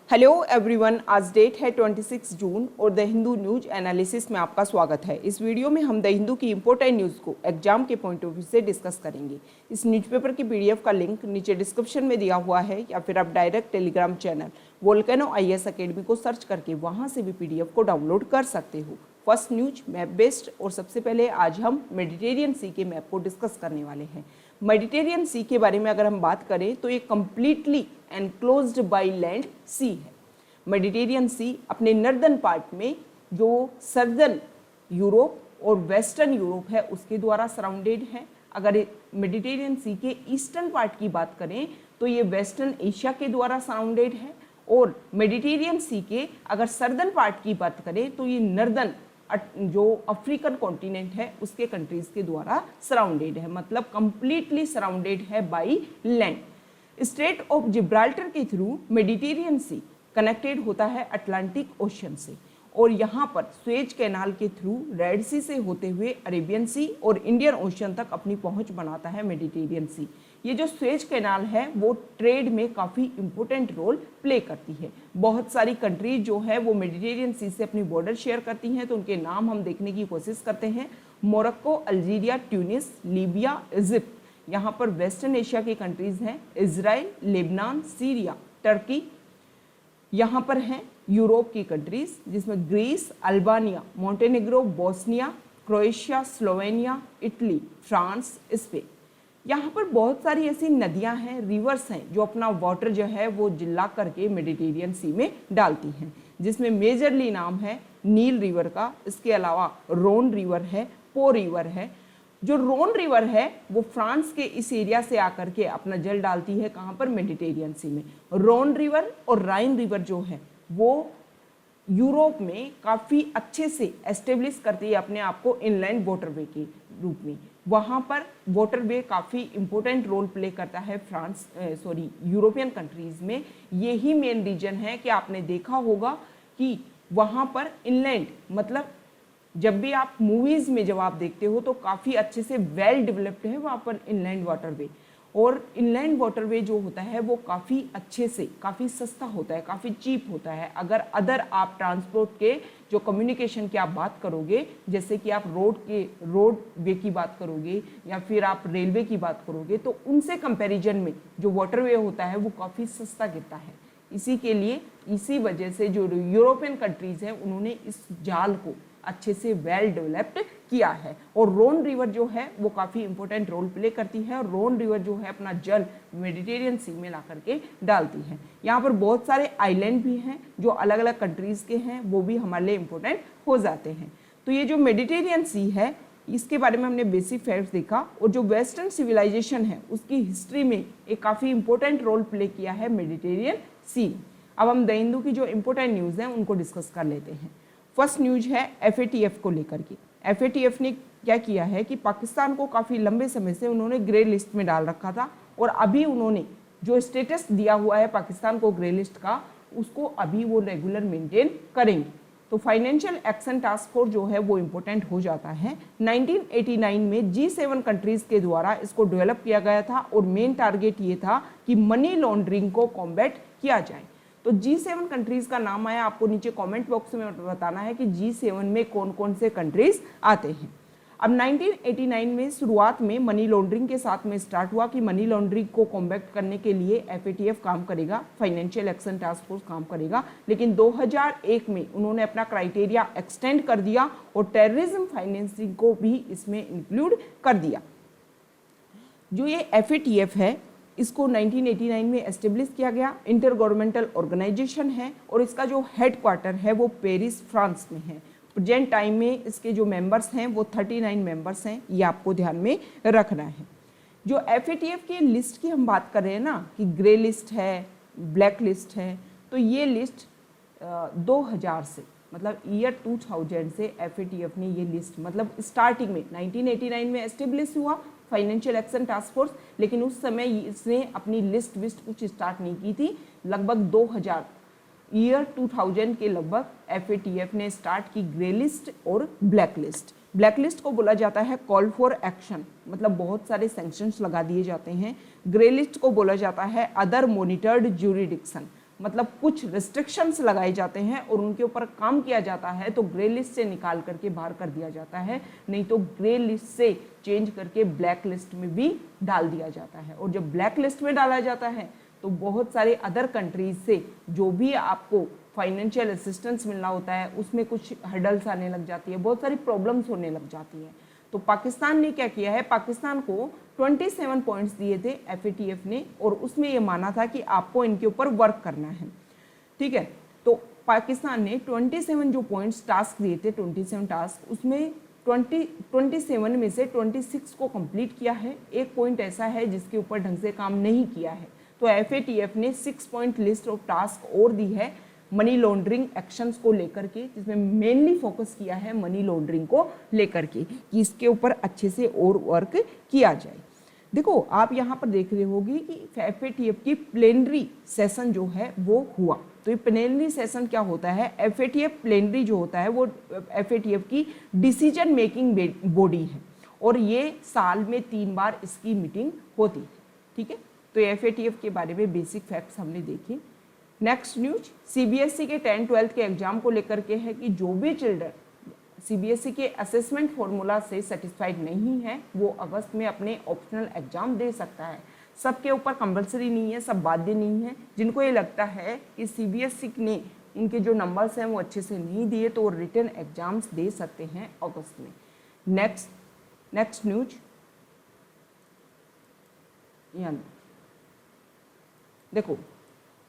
Hello everyone, आज date है 26 जून और द हिंदू न्यूज एनालिसिस में आपका स्वागत है। इस वीडियो में हम द हिंदू की इंपॉर्टेंट न्यूज़ को एग्जाम के पॉइंट ऑफ व्यू से डिस्कस करेंगे। इस न्यूज़पेपर की पीडीएफ का लिंक नीचे डिस्क्रिप्शन में दिया हुआ है या फिर आप direct Telegram channel volcano IAS academy को सर्च करके वहाँ से भी पीडीएफ को डाउनलोड कर सकते हो। फर्स्ट न्यूज मैप बेस्ड, और सबसे पहले आज हम मेडिटेरियन सी के मैप को डिस्कस करने वाले हैं। मेडिटेरियन सी के बारे में अगर हम बात करें तो ये कंप्लीटली एनक्लोज्ड बाय लैंड सी है। मेडिटेरियन सी अपने नॉर्दर्न पार्ट में जो सर्दर्न यूरोप और वेस्टर्न यूरोप है उसके द्वारा सराउंडेड है। अगर मेडिटेरियन सी के ईस्टर्न पार्ट की बात करें तो ये वेस्टर्न एशिया के द्वारा सराउंडेड है, और मेडिटेरियन सी के अगर सर्दर्न पार्ट की बात करें तो ये नॉर्दर्न जो अफ्रीकन कॉन्टिनेंट है उसके कंट्रीज के द्वारा सराउंडेड है, मतलब कंप्लीटली सराउंडेड है by land. Straight of Gibraltar के थ्रू मेडिटेरियन सी कनेक्टेड होता है अटलांटिक ओशन से, और यहाँ पर स्वेज कैनाल के थ्रू रेड सी से होते हुए अरेबियन सी और इंडियन ओशन तक अपनी पहुंच बनाता है मेडिटेरियन सी। ये जो स्वेज कैनाल है वो ट्रेड में काफ़ी इंपॉर्टेंट रोल प्ले करती है। बहुत सारी कंट्रीज जो है वो मेडिटेरियन सी से अपनी बॉर्डर शेयर करती हैं, तो उनके नाम हम देखने की कोशिश करते हैं। Morocco, Algeria, Tunis, Libya, Egypt. यहाँ पर वेस्टर्न एशिया की कंट्रीज हैं इजराइल, लेबनान, सीरिया, टर्की। यहाँ पर हैं यूरोप की कंट्रीज जिसमें Greece, Albania, Montenegro, Bosnia, Croatia, Slovenia, Italy, France, Spain. यहाँ पर बहुत सारी ऐसी नदियाँ हैं, रिवर्स हैं, जो अपना वाटर जो है वो जिला करके मेडिटेरियन सी में डालती हैं, जिसमें मेजरली नाम है नील रिवर का। इसके अलावा रोन रिवर है, पो रिवर है। जो रोन रिवर है वो फ्रांस के इस एरिया से आकर के अपना जल डालती है, कहाँ पर? मेडिटेरियन सी में। रोन रिवर और राइन रिवर जो है वो यूरोप में काफ़ी अच्छे से एस्टेब्लिश करती है अपने आप को इनलैंड वाटरवे के रूप में। वहाँ पर वाटरवे काफ़ी इंपॉर्टेंट रोल प्ले करता है यूरोपियन कंट्रीज़ में। यही मेन रीजन है कि आपने देखा होगा कि वहाँ पर इनलैंड, मतलब जब भी आप मूवीज़ में जब आप देखते हो तो काफ़ी अच्छे से वेल डेवलप्ड है वहाँ पर इनलैंड वाटरवे। और इनलैंड वाटरवे जो होता है वो काफ़ी अच्छे से, काफ़ी सस्ता होता है, काफ़ी चीप होता है। अगर अदर आप ट्रांसपोर्ट के जो कम्युनिकेशन की आप बात करोगे, जैसे कि आप रोड वे की बात करोगे या फिर आप रेलवे की बात करोगे, तो उनसे कंपैरिजन में जो वाटरवे होता है वो काफ़ी सस्ता गिरता है। इसी वजह से जो यूरोपियन कंट्रीज़ हैं उन्होंने इस जाल को अच्छे से वेल डेवलप्ड किया है। और रोन रिवर जो है वो काफ़ी इंपॉर्टेंट रोल प्ले करती है, और रोन रिवर जो है अपना जल मेडिटेरियन सी में ला करके डालती है। यहाँ पर बहुत सारे आइलैंड भी हैं जो अलग अलग कंट्रीज़ के हैं, वो भी हमारे लिए इम्पोर्टेंट हो जाते हैं। तो ये जो मेडिटेरियन सी है इसके बारे में हमने बेसिक फैक्ट्स देखा, और जो वेस्टर्न सिविलाइजेशन है उसकी हिस्ट्री में एक काफ़ी इंपॉर्टेंट रोल प्ले किया है मेडिटेरियन सी। अब हम द हिंदू की जो इंपॉर्टेंट न्यूज़ हैं उनको डिस्कस कर लेते हैं। फर्स्ट न्यूज है FATF को लेकर के। FATF ने क्या किया है कि पाकिस्तान को काफ़ी लंबे समय से उन्होंने ग्रे लिस्ट में डाल रखा था, और अभी उन्होंने जो स्टेटस दिया हुआ है पाकिस्तान को ग्रे लिस्ट का, उसको अभी वो रेगुलर मेंटेन करेंगे। तो फाइनेंशियल एक्शन टास्क फोर्स जो है वो इम्पोर्टेंट हो जाता है। 1989 में G7 कंट्रीज़ के द्वारा इसको डेवलप किया गया था, और मेन टारगेट ये था कि मनी लॉन्ड्रिंग को कॉम्बैट किया जाए। तो G7 कंट्रीज़ का नाम आया, आपको नीचे कमेंट बॉक्स में बताना है कि G7 में कौन कौन से कंट्रीज़ आते हैं। अब 1989 में शुरुआत में मनी लॉन्ड्रिंग के साथ में स्टार्ट हुआ कि मनी लॉन्ड्रिंग को कॉम्बैट करने के लिए FATF काम करेगा, फाइनेंशियल एक्शन टास्क फोर्स काम करेगा। लेकिन 2001 में उन्होंने अपना क्राइटेरिया एक्सटेंड कर दिया और टेररिज्म फाइनेंसिंग को भी इसमें इंक्लूड कर दिया। जो ये FATF है इसको 1989 में एस्टेब्लिश किया गया, इंटर गवर्नमेंटल ऑर्गेनाइजेशन है, और इसका जो हेड क्वार्टर है वो पेरिस, फ्रांस में है। प्रेजेंट टाइम में इसके जो मेंबर्स हैं वो 39 मेंबर्स हैं, ये आपको ध्यान में रखना है। जो FATF की लिस्ट की हम बात कर रहे हैं ना कि ग्रे लिस्ट है, ब्लैक लिस्ट है, तो ये लिस्ट 2000 से, मतलब ईयर 2000 से FATF ने ये लिस्ट, मतलब स्टार्टिंग में 1989 में एस्टेब्लिश हुआ फाइनेंशियल एक्शन टास्क फोर्स, लेकिन उस समय इसने अपनी लिस्ट विस्ट कुछ स्टार्ट नहीं की थी। लगभग 2000 ईयर 2000 के लगभग FATF ने स्टार्ट की ग्रे लिस्ट और ब्लैक लिस्ट। ब्लैक लिस्ट को बोला जाता है कॉल फॉर एक्शन, मतलब बहुत सारे सैंक्शंस लगा दिए जाते हैं। ग्रे लिस्ट को बोला जाता है अदर मॉनिटर्ड ज्यूरिडिक्शन, मतलब कुछ रिस्ट्रिक्शंस लगाए जाते हैं और उनके ऊपर काम किया जाता है तो ग्रे लिस्ट से निकाल करके बाहर कर दिया जाता है, नहीं तो ग्रे लिस्ट से चेंज करके ब्लैक लिस्ट में भी डाल दिया जाता है। और जब ब्लैक लिस्ट में डाला जाता है तो बहुत सारे अदर कंट्रीज से जो भी आपको फाइनेंशियल असिस्टेंस मिलना होता है उसमें कुछ हर्डल्स आने लग जाती है, बहुत सारी प्रॉब्लम्स होने लग जाती है। तो पाकिस्तान ने क्या किया है, पाकिस्तान को 27 पॉइंट्स दिए थे FATF ने और उसमें ये माना था कि आपको इनके ऊपर वर्क करना है, ठीक है। तो पाकिस्तान ने 27 जो पॉइंट्स टास्क दिए थे, 27 टास्क, उसमें 27 में से 26 को कंप्लीट किया है। एक पॉइंट ऐसा है जिसके ऊपर ढंग से काम नहीं किया है, तो FATF ने 6 पॉइंट लिस्ट ऑफ टास्क और दी है मनी लॉन्ड्रिंग एक्शंस को लेकर के, जिसमें मेनली फोकस किया है मनी लॉन्ड्रिंग को लेकर के कि इसके ऊपर अच्छे से और वर्क किया जाए। देखो आप यहाँ पर देख रहे होगी कि FATF की प्लेनरी सेशन जो है वो हुआ। तो ये प्लेनरी सेशन क्या होता है, FATF प्लेनरी जो होता है वो FATF की डिसीजन मेकिंग बॉडी है और ये साल में 3 बार इसकी मीटिंग होती है, ठीक है। तो FATF के बारे में बेसिक फैक्ट्स हमने देखे। नेक्स्ट न्यूज CBSE के 10-12 के एग्जाम को लेकर के है कि जो भी चिल्ड्रन CBSE के असेसमेंट फॉर्मूला से सेटिस्फाइड नहीं है वो अगस्त में अपने ऑप्शनल एग्जाम दे सकता है। सबके ऊपर कंपलसरी नहीं है, सब बाध्य नहीं है। जिनको ये लगता है कि CBSE ने उनके जो नंबर्स हैं वो अच्छे से नहीं दिए तो वो रिटन एग्जाम्स दे सकते हैं अगस्त में। नेक्स्ट न्यूज यहाँ देखो,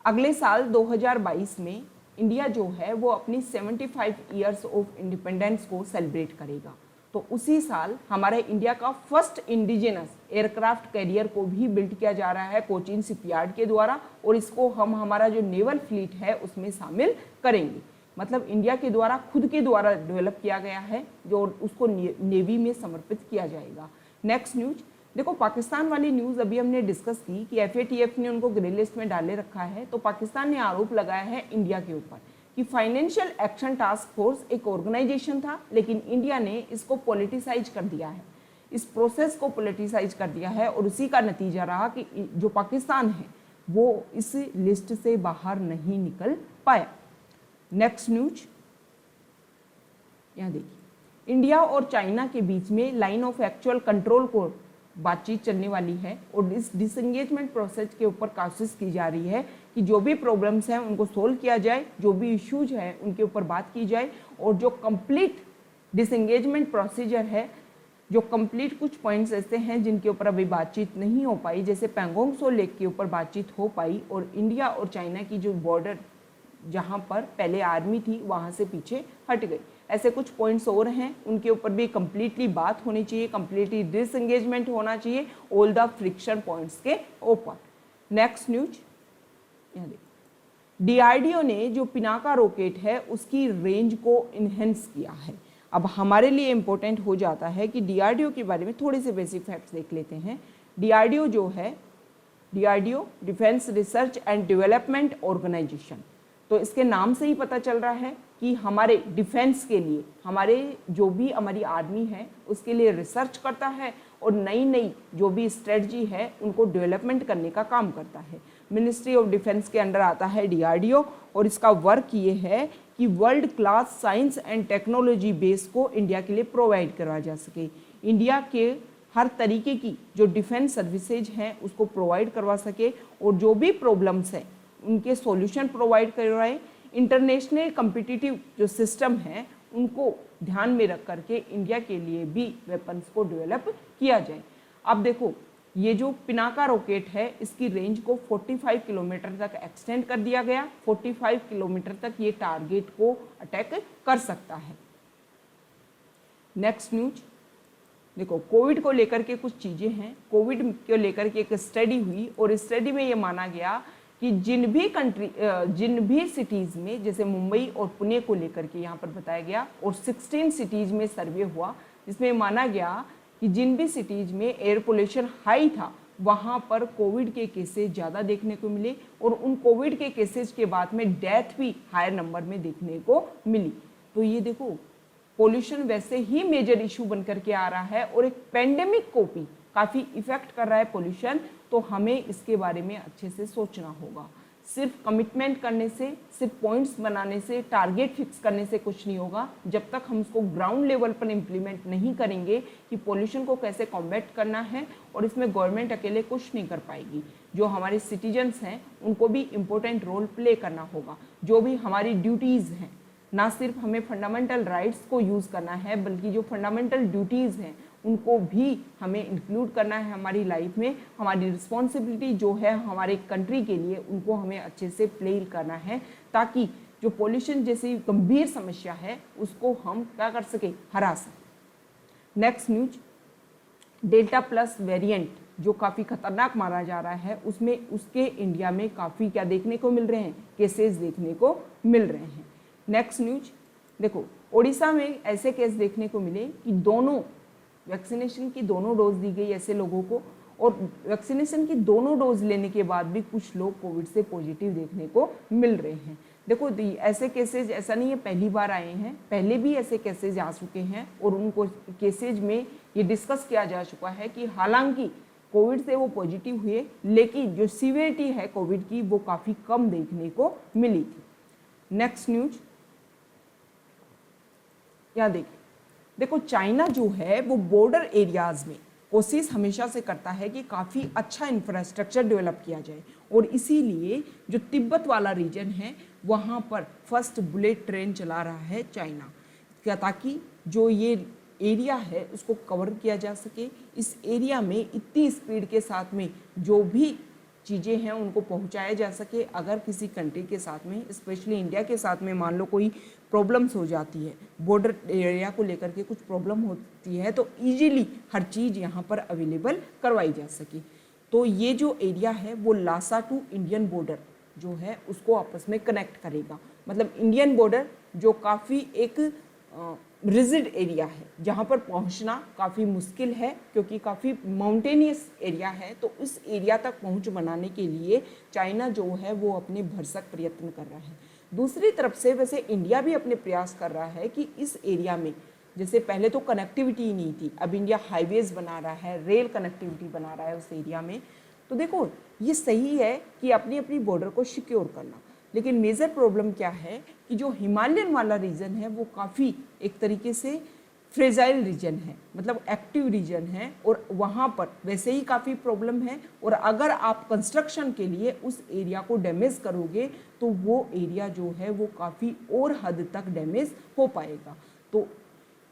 अगले साल 2022 में इंडिया जो है वो अपनी 75 ईयर्स ऑफ इंडिपेंडेंस को सेलिब्रेट करेगा। तो उसी साल हमारे इंडिया का फर्स्ट इंडिजिनस एयरक्राफ्ट कैरियर को भी बिल्ड किया जा रहा है कोचीन शिपयार्ड के द्वारा और इसको हम हमारा जो नेवल फ्लीट है उसमें शामिल करेंगे। मतलब इंडिया के द्वारा खुद के द्वारा डेवलप किया गया है जो उसको नेवी में समर्पित किया जाएगा। नेक्स्ट न्यूज देखो, पाकिस्तान वाली न्यूज़ अभी हमने डिस्कस की कि FATF ने उनको ग्रे लिस्ट में डाले रखा है। तो पाकिस्तान ने आरोप लगाया है इंडिया के ऊपर कि फाइनेंशियल एक्शन टास्क फोर्स एक ऑर्गेनाइजेशन था लेकिन इंडिया ने इसको पॉलिटिसाइज कर दिया है, इस प्रोसेस को पॉलिटिसाइज कर दिया है और उसी का नतीजा रहा कि जो पाकिस्तान है वो इस लिस्ट से बाहर नहीं निकल पाया। नेक्स्ट न्यूज यहाँ देखिए, इंडिया और चाइना के बीच में लाइन ऑफ एक्चुअल कंट्रोल को बातचीत चलने वाली है और इस डिसएंगेजमेंट प्रोसेस के ऊपर कोशिश की जा रही है कि जो भी प्रॉब्लम्स हैं उनको सोल्व किया जाए, जो भी इश्यूज हैं उनके ऊपर बात की जाए और जो कंप्लीट डिसएंगेजमेंट प्रोसीजर है, जो कंप्लीट कुछ पॉइंट्स ऐसे हैं जिनके ऊपर अभी बातचीत नहीं हो पाई, जैसे पैंगोंग त्सो लेक के ऊपर बातचीत हो पाई और इंडिया और चाइना की जो बॉर्डर जहाँ पर पहले आर्मी थी वहाँ से पीछे हट गई, ऐसे कुछ पॉइंट्स और हैं उनके ऊपर भी कंप्लीटली बात होनी चाहिए, कंप्लीटली डिसएंगेजमेंट होना चाहिए ऑल द फ्रिक्शन पॉइंट्स के ऊपर। नेक्स्ट न्यूज यहाँ देखिए, DRDO ने जो पिनाका रॉकेट है उसकी रेंज को इन्हेंस किया है। अब हमारे लिए इम्पोर्टेंट हो जाता है कि DRDO के बारे में थोड़े से बेसिक फैक्ट्स देख लेते हैं। DRDO जो है DRDO defence research and development organisation, तो इसके नाम से ही पता चल रहा है कि हमारे डिफेंस के लिए, हमारे जो भी हमारी आर्मी है उसके लिए रिसर्च करता है और नई नई जो भी स्ट्रेटजी है उनको डेवलपमेंट करने का काम करता है। मिनिस्ट्री ऑफ डिफेंस के अंडर आता है DRDO और इसका वर्क ये है कि world class science and technology base को इंडिया के लिए प्रोवाइड करवाया जा सके, इंडिया के हर तरीके की जो डिफेंस सर्विसेज हैं उसको प्रोवाइड करवा सके और जो भी प्रॉब्लम्स हैं उनके सॉल्यूशन प्रोवाइड करवाएं। इंटरनेशनल कम्पिटिटिव जो सिस्टम है उनको ध्यान में रख करके इंडिया के लिए भी वेपन्स को डेवलप किया जाए। अब देखो, ये जो पिनाका रॉकेट है इसकी रेंज को 45 किलोमीटर तक एक्सटेंड कर दिया गया, 45 किलोमीटर तक ये टारगेट को अटैक कर सकता है। नेक्स्ट न्यूज देखो, कोविड को लेकर के कुछ चीज़ें हैं। कोविड को लेकर के एक स्टडी हुई और इस स्टडी में ये माना गया कि जिन भी सिटीज़ में, जैसे मुंबई और पुणे को लेकर के यहाँ पर बताया गया और 16 सिटीज़ में सर्वे हुआ जिसमें माना गया कि जिन भी सिटीज़ में एयर पोल्यूशन हाई था वहाँ पर कोविड के केसेस ज़्यादा देखने को मिले और उन कोविड के केसेस के बाद में डेथ भी हायर नंबर में देखने को मिली। तो ये देखो, पोल्यूशन वैसे ही मेजर इशू बनकर के आ रहा है और एक पेंडेमिक को भी काफ़ी इफेक्ट कर रहा है पोल्यूशन, तो हमें इसके बारे में अच्छे से सोचना होगा। सिर्फ कमिटमेंट करने से, सिर्फ पॉइंट्स बनाने से, टारगेट फिक्स करने से कुछ नहीं होगा। जब तक हम उसको ग्राउंड लेवल पर इम्प्लीमेंट नहीं करेंगे कि पॉल्यूशन को कैसे कॉम्बैट करना है, और इसमें गवर्नमेंट अकेले कुछ नहीं कर पाएगी। जो हमारे सिटीजन्स हैं उनको भी इम्पोर्टेंट रोल प्ले करना होगा। जो भी हमारी ड्यूटीज़ हैं, ना सिर्फ हमें फंडामेंटल राइट्स को यूज़ करना है, बल्कि जो फंडामेंटल ड्यूटीज़ हैं उनको भी हमें इंक्लूड करना है हमारी लाइफ में। हमारी रिस्पॉन्सिबिलिटी जो है हमारे कंट्री के लिए, उनको हमें अच्छे से प्ले करना है, ताकि जो पॉल्यूशन जैसी गंभीर समस्या है उसको हम क्या कर सके, हरा सकें। Next news, delta plus variant जो काफ़ी खतरनाक माना जा रहा है, उसमें उसके इंडिया में काफ़ी क्या देखने को मिल रहे हैं, केसेस देखने को मिल रहे हैं। नेक्स्ट न्यूज देखो, ओडिशा में ऐसे केस देखने को मिले कि दोनों वैक्सीनेशन की दोनों डोज दी गई ऐसे लोगों को, और वैक्सीनेशन की दोनों डोज लेने के बाद भी कुछ लोग कोविड से पॉजिटिव देखने को मिल रहे हैं। देखो ऐसे केसेज, ऐसा नहीं है पहली बार आए हैं, पहले भी ऐसे केसेज आ चुके हैं, और उनको केसेज में ये डिस्कस किया जा चुका है कि हालांकि कोविड से वो पॉजिटिव हुए, लेकिन जो सीवियरिटी है कोविड की वो काफ़ी कम देखने को मिली थी। नेक्स्ट न्यूज, यहाँ देखो चाइना जो है वो बॉर्डर एरियाज़ में कोशिश हमेशा से करता है कि काफ़ी अच्छा इंफ्रास्ट्रक्चर डेवलप किया जाए, और इसीलिए जो तिब्बत वाला रीजन है वहाँ पर फर्स्ट बुलेट ट्रेन चला रहा है चाइना, क्या ताकि जो ये एरिया है उसको कवर किया जा सके। इस एरिया में इतनी स्पीड के साथ में जो भी चीज़ें हैं उनको पहुंचाया जा सके। अगर किसी कंट्री के साथ में, स्पेशली इंडिया के साथ में मान लो कोई प्रॉब्लम्स हो जाती है, बॉर्डर एरिया को लेकर के कुछ प्रॉब्लम होती है, तो इजीली हर चीज़ यहाँ पर अवेलेबल करवाई जा सके। तो ये जो एरिया है वो लासा टू इंडियन बॉर्डर जो है उसको आपस में कनेक्ट करेगा। मतलब इंडियन बॉर्डर जो काफ़ी एक रिजिड एरिया है, जहाँ पर पहुँचना काफ़ी मुश्किल है क्योंकि काफ़ी माउंटेनियस एरिया है, तो इस एरिया तक पहुँच बनाने के लिए चाइना जो है वो अपने भरसक प्रयत्न कर रहा है। दूसरी तरफ से वैसे इंडिया भी अपने प्रयास कर रहा है कि इस एरिया में, जैसे पहले तो कनेक्टिविटी ही नहीं थी, अब इंडिया हाईवेज बना रहा है, रेल कनेक्टिविटी बना रहा है उस एरिया में। तो देखो ये सही है कि अपनी अपनी बॉर्डर को सिक्योर करना, लेकिन मेजर प्रॉब्लम क्या है कि जो हिमालयन वाला रीजन है वो काफ़ी एक तरीके से फ्रेजाइल रीजन है, मतलब एक्टिव रीजन है, और वहाँ पर वैसे ही काफ़ी प्रॉब्लम है। और अगर आप कंस्ट्रक्शन के लिए उस एरिया को डैमेज करोगे तो वो एरिया जो है वो काफ़ी और हद तक डैमेज हो पाएगा। तो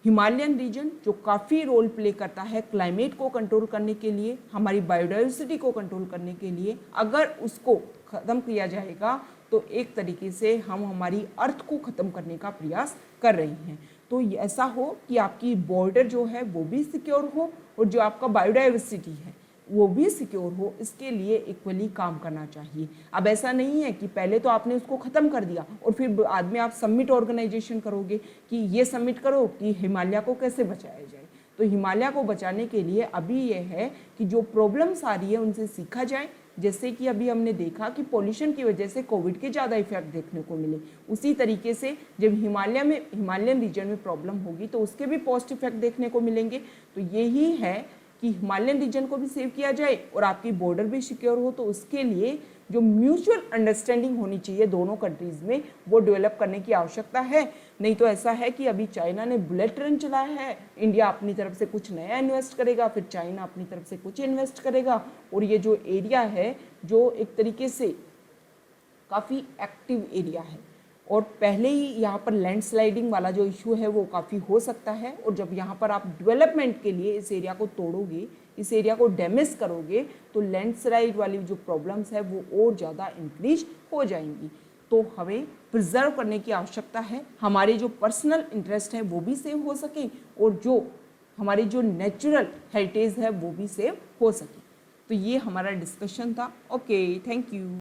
हिमालयन रीजन जो काफ़ी रोल प्ले करता है क्लाइमेट को कंट्रोल करने के लिए, हमारी बायोडाइवर्सिटी को कंट्रोल करने के लिए, अगर उसको ख़त्म किया जाएगा तो एक तरीके से हम हमारी अर्थ को ख़त्म करने का प्रयास कर रहे हैं। तो ऐसा हो कि आपकी बॉर्डर जो है वो भी सिक्योर हो और जो आपका बायोडाइवर्सिटी है वो भी सिक्योर हो, इसके लिए इक्वली काम करना चाहिए। अब ऐसा नहीं है कि पहले तो आपने उसको ख़त्म कर दिया और फिर बाद में आप समिट ऑर्गेनाइजेशन करोगे कि ये समिट करो कि हिमालय को कैसे बचाया जाए। तो हिमालय को बचाने के लिए अभी ये है कि जो प्रॉब्लम्स आ रही है उनसे सीखा जाए। जैसे कि अभी हमने देखा कि पॉल्यूशन की वजह से कोविड के ज़्यादा इफेक्ट देखने को मिले, उसी तरीके से जब हिमालयन रीजन में प्रॉब्लम होगी तो उसके भी पॉजिटिव इफेक्ट देखने को मिलेंगे। तो यही है कि हिमालयन रीजन को भी सेव किया जाए और आपकी बॉर्डर भी सिक्योर हो। तो उसके लिए जो म्यूचुअल अंडरस्टैंडिंग होनी चाहिए दोनों कंट्रीज़ में, वो डेवलप करने की आवश्यकता है। नहीं तो ऐसा है कि अभी चाइना ने बुलेट ट्रेन चलाया है, इंडिया अपनी तरफ से कुछ नया इन्वेस्ट करेगा, फिर चाइना अपनी तरफ से कुछ इन्वेस्ट करेगा, और ये जो एरिया है जो एक तरीके से काफ़ी एक्टिव एरिया है, और पहले ही यहाँ पर लैंडस्लाइडिंग वाला जो इशू है वो काफ़ी हो सकता है। और जब यहाँ पर आप डेवलपमेंट के लिए इस एरिया को तोड़ोगे, इस एरिया को डैमेज करोगे, तो लैंडस्लाइड वाली जो प्रॉब्लम्स है वो और ज़्यादा इंक्रीज हो जाएंगी। तो हमें प्रिजर्व करने की आवश्यकता है, हमारे जो पर्सनल इंटरेस्ट है वो भी सेव हो सके और जो हमारी जो नेचुरल हेरिटेज है वो भी सेव हो सके। तो ये हमारा डिस्कशन था। Okay, thank you.